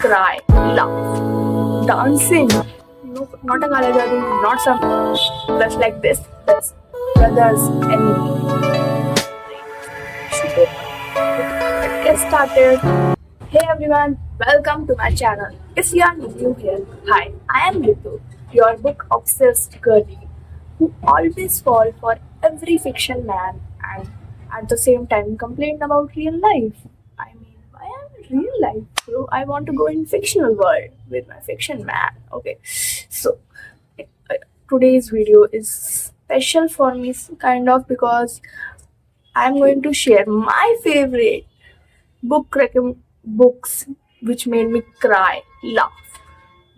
cry, laugh, dancing. No, not a Kala Jadoo, not some just like this. That's brothers and me. Let's get started. Hey everyone, welcome to my channel. If you are new here, hi, I am Ritu, your book obsessed girlie who always fall for every fiction man and at the same time complain about real life. I mean, why am real life, bro? I want to go in fictional world with my fiction man. Okay, so uh, today's video is special for me, kind of, because I'm going to share my favorite books which made me cry, laugh,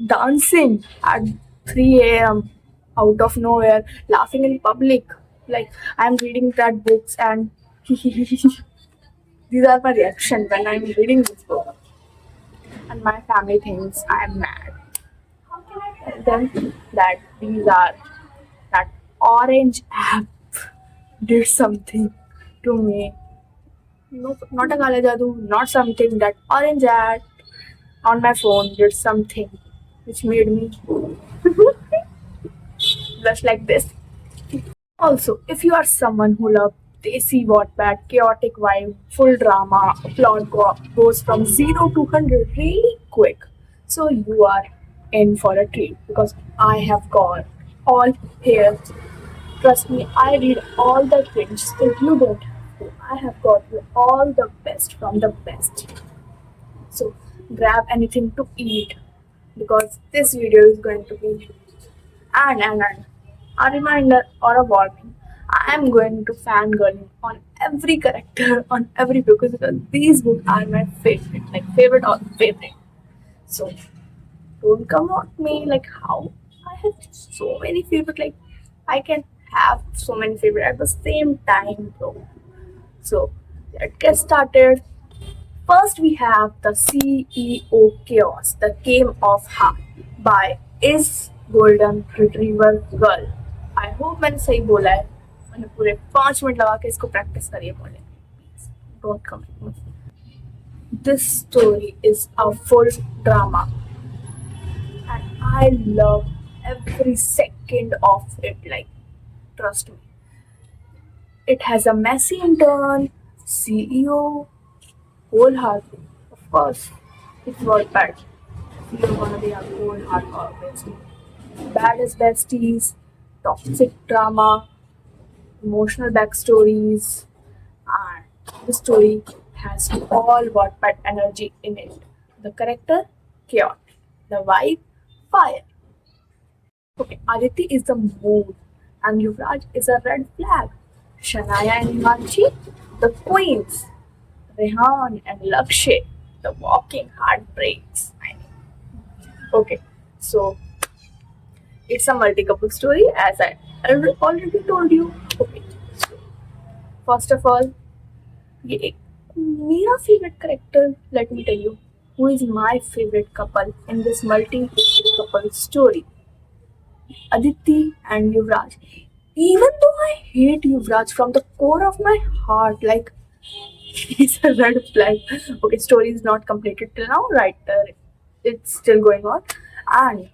dancing at 3 a.m. out of nowhere, laughing in public. Like I'm reading that books and these are my reaction when I'm reading this book. And my family thinks I'm mad. How can I tell them that these are that orange app did something to me? No, not a Kala Jadoo, not something that orange app on my phone did something which made me blush like this. Also, if you are someone who loves Desi Wattpad, chaotic vibe, full drama, goes from 0 to 100 really quick, so you are in for a treat because I have got all here. Trust me, I read all the cringe, so you don't have to. I have got you all the best from the best. So grab anything to eat because this video is going to be and a reminder or a warning. I am going to fangirl on every character on every book because these books are my favorite, like favorite or favorite. So don't come at me like how I have so many favorite. Like I can have so many favorite at the same time, bro. So let's get started. First, we have the CEO Chaos, The Game of Heart by Is Golden Retriever Girl. I hope मैंने सही बोला है. मैंने पूरे 5 minute लगा के इसको practice करिए बोले. Don't come at me. This story is a full drama, and I love every second of it. Like, trust me. It has a messy intern, CEO, wholehearted. Of course, it's not bad. You're gonna be a wholehearted obviously. Bad as besties, toxic drama, emotional backstories, and the story has all Wattpad energy in it. The character, chaotic. The vibe, fire. Okay, Aditi is the mood, and Yuvraj is a red flag. Shania and Himanshi, the queens. Rehan and Lakshay, the walking heartbreaks. I mean, okay, so it's a multi-couple story, as I already told you. Okay, so first of all, ये एक मेरा favorite character. Let me tell you, who is my favorite couple in this multi-couple story? Aditi and Yuvraj. Even though I hate Yuvraj from the core of my heart, like he's a red flag. Okay, story is not completed till now, right? It's still going on, and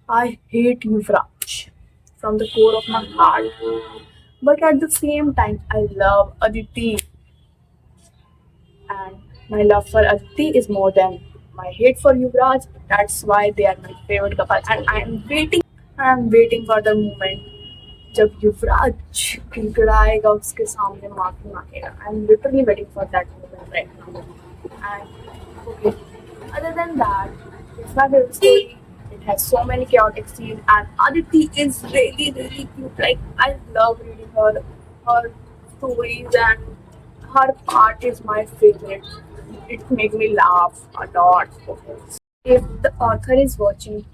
I hate Yuvraj from the core of my heart. But at the same time, I love Aditi, and my love for Aditi is more than my hate for Yuvraj. That's why they are my favorite couple, and I'm waiting for the moment जब युवराज गिड़गिड़ाएगा उसके सामने माफी मांगेगा. I'm literally waiting for that moment right now. And okay, other than that, it's my favorite story. It has so many chaotic scenes, and Aditi is really cute. Like I love reading her stories, and her part is my favorite. It makes me laugh a lot. Okay. If the author is watching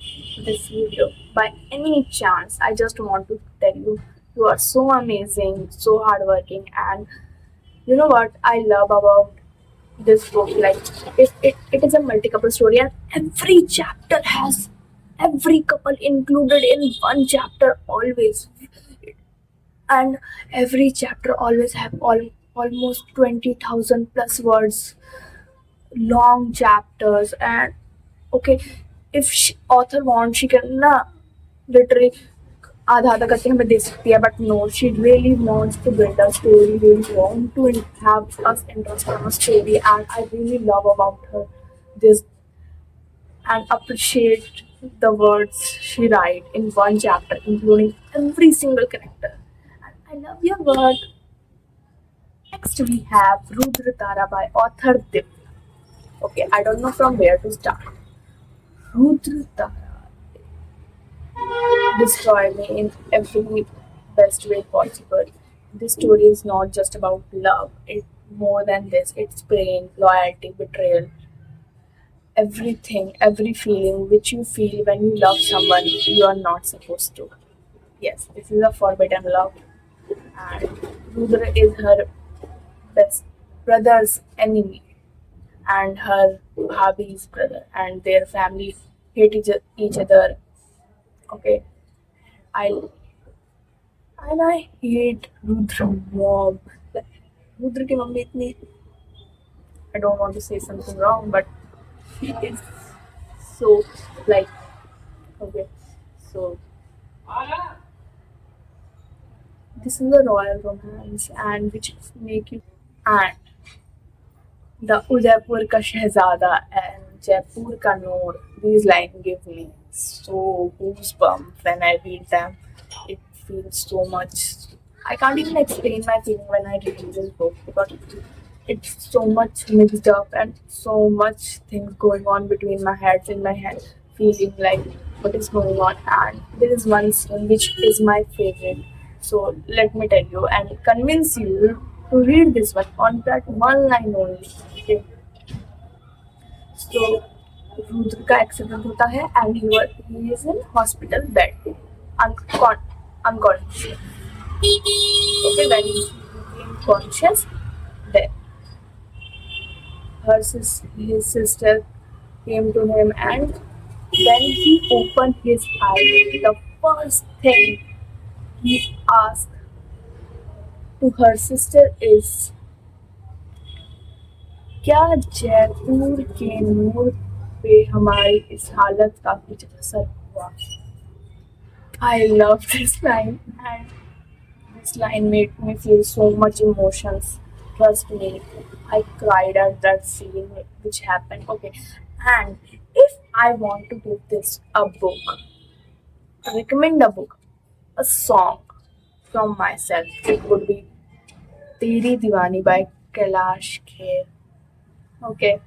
this video by any chance, I just want to tell you, you are so amazing, so hardworking, and you know what I love about this book? Like, it is a multi-couple story, and every chapter has every couple included in one chapter always, and every chapter always have almost 20,000 plus words, long chapters, and Okay, if author wants, she can na literally आधा आधा करके हमें दे सकती है, but no, she really wants to build a story, really want to have us interest in a story, and I really love about her this and appreciate the words she write in one chapter, including every single character. And I love your word. Next we have Rudra Tara by author Dip. Okay, I don't know from where to start. Rudra Tara destroy me in every best way possible. This story is not just about love. It's more than this. It's pain, loyalty, betrayal, everything, every feeling which you feel when you love someone you are not supposed to. Yes, this is a forbidden love, and Rudra is her best brother's enemy, and her Bhabhi's brother, and their family hate each other. Okay, I and I hate Rudra mom. Rudra की mummy इतनी, I don't want to say something wrong, but she is so like, okay, so this is a royal romance and which make you, and the Udaipur ka Shehzada and Jaipur ka Noor. These lines give me so goosebumps when I read them. It feels so much. I can't even explain my feeling when I read this book because it's so much mixed up and so much things going on between my heads in my head, feeling like what is going on. And there is one scene which is my favorite. So let me tell you and convince you to read this one on that one line only. Okay. So Rudra का accident होता है and he is in hospital bed unconscious. Okay, when he became conscious, then his sister came to him, and when he opened his eyes, the first thing he asked to her sister is, क्या जयपुर के नूर पे हमारी इस हालत का कुछ असर हुआ? I love this line, and this line made me feel so much emotions. Trust me, I cried at that scene which happened. Okay, and if I want to give this a book, recommend a book, a song from myself, it would be Teri Diwani by Kailash Kher. Okay,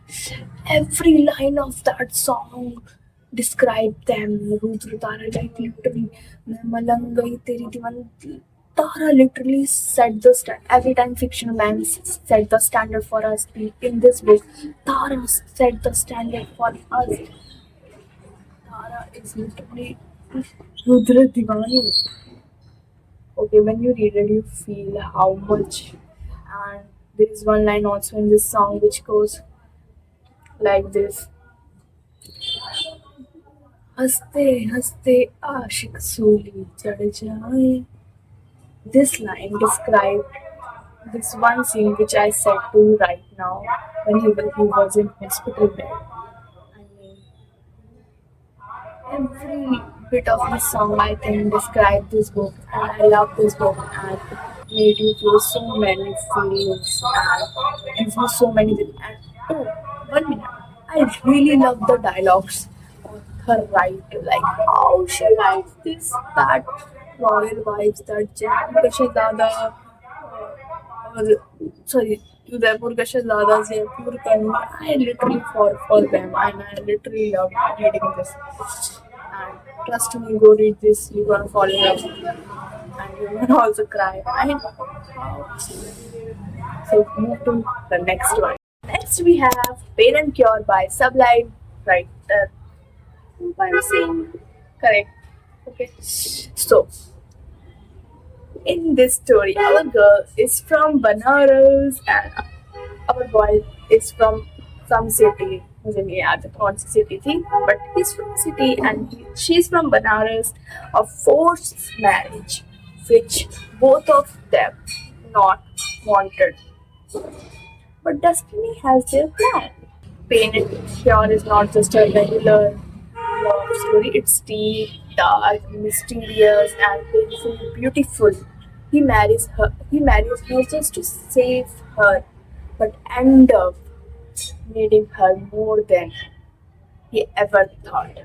every line of that song describe them. Rudra Tara, like literally, मैं मलंग गई तेरी दीवानी. Tara literally set the stand. Every time fictional man set the standard for us. In this book, Tara set the standard for us. Tara is literally Rudra Divani. Okay, when you read it, you feel how much. And there is one line also in this song which goes like this. हंसते हंसते आशिक सूली चढ़ जाए. This line described this one scene which I said to you right now when he was in hospital bed. I mean, every bit of this song I think described this book, and I love this book and made you feel so many feelings and gives me so many things. And oh, 1 minute, I really love the dialogues on her write, like how she writes this, that royal vibes, that Jaipur ka Shehzada, or sorry, Udaipur ka Shehzada, Jaipur ka Noor. I literally fall for them, and I literally love reading this. And trust me, go read this. You're gonna fall in love, and you're gonna also cry. And so move to the next one. Next we have Pain and Cure by Sublime Writer. Hope I'm saying correct. Okay. So in this story, our girl is from Banaras and our boy is from some city. मुझे नहीं याद कौन सी city थी, but he's from city and she's from Banaras. A forced marriage, which both of them not wanted, but destiny has their plan. Pain and Cure is not just a regular love story, it's deep, dark, mysterious, and painfully beautiful. He marries her just to save her, but end up needing her more than he ever thought.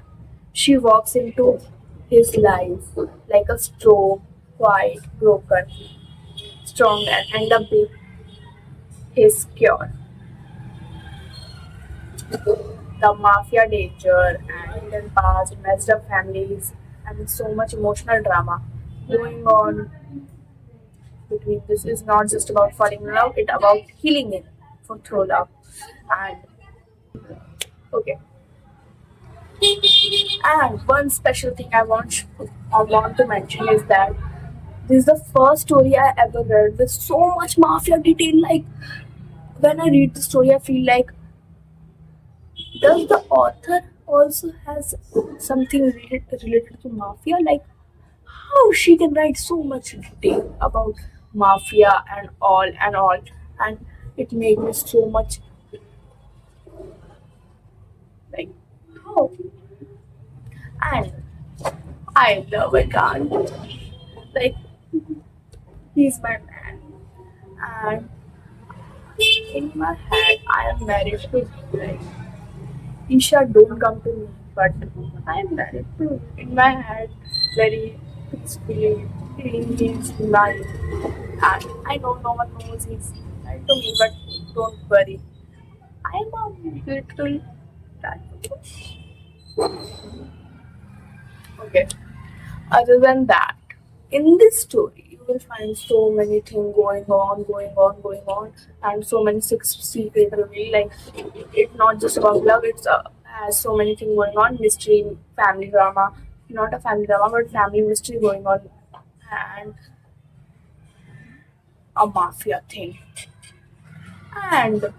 She walks into his life like a storm, quiet, broken, strong, and end up being his cure. The mafia danger and hidden past, messed up families, and so much emotional drama going on between. This is not just about falling in love; it's about healing it for through love. And okay, and one special thing I want to mention is that this is the first story I ever read with so much mafia detail. Like when I read the story, I feel like does the author also has something related to mafia? Like how she can write so much detail about mafia and all, and it made me so much like how. And I love a guy. Like he's my man, and in my head I am married to him. Like Isha, don't come to me, but I am married to him. In my head, very peacefully, in his life. And I know no one knows he's married to me, but don't worry. I am a little that. Okay. Other than that, in this story, you will find so many things going on, and so many six secret reveal. Like it's not just about love; it's has so many things going on, mystery, family drama, not a family drama, but family mystery going on, and a mafia thing. And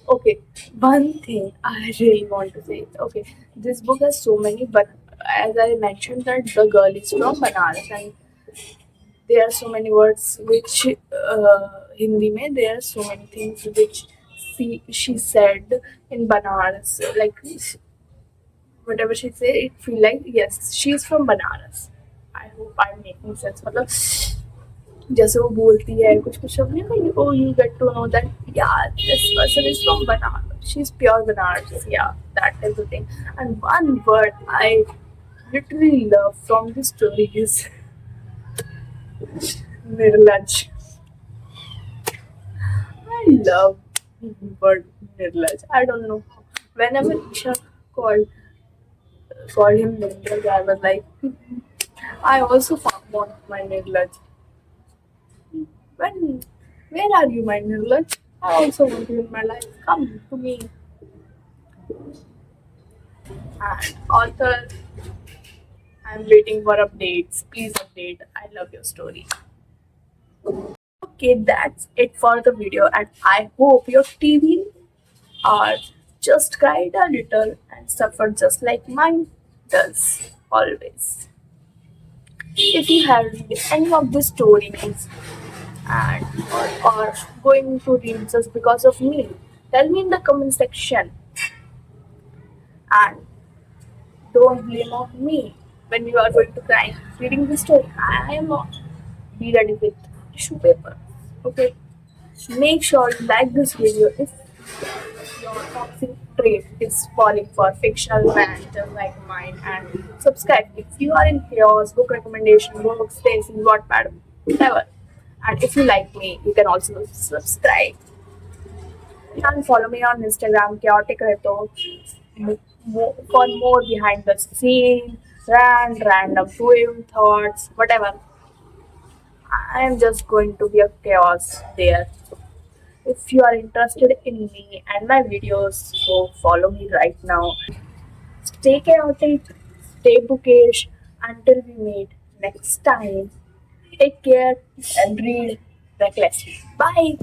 okay, one thing I really want to say. Okay, this book has so many, but as I mentioned that the girl is from Banaras and there are so many words which Hindi mein there are so many things which she said in Banaras like whatever she said it feel like yes she's from Banaras. I hope I'm making sense मतलब जैसे वो बोलती है कुछ कुछ शब्द नहीं oh you get to know that yeah this person is from Banaras, she's pure Banaras, yeah, that is the thing. And one word I literally love from this story is Nirlaj. I love word Nirlaj. I don't know. Whenever Isha called called him Nirlaj, I was like, I also want my Nirlaj. When, where are you, my Nirlaj? I also want you in my life. Come to me. And author, I'm waiting for updates. Please update. I love your story. Okay, that's it for the video, and I hope your TV are just cried a little and suffered just like mine does always. If you have read any of the stories and or going to read just because of me, tell me in the comment section and don't blame on me when you are going to cry reading the story. I am not. Be ready with tissue paper. Okay. Make sure you like this video if your toxic trait is falling for fictional man just like mine, and subscribe if you are in chaos, book recommendation, books, Stacy, Wattpad, whatever. And if you like me, you can also subscribe and follow me on Instagram, chaotic reto, for more behind the scene, random poem thoughts, whatever. I am just going to be a chaos there. If you are interested in me and my videos, go follow me right now. Stay chaotic, stay bookish until we meet next time. Take care and read recklessly. Bye.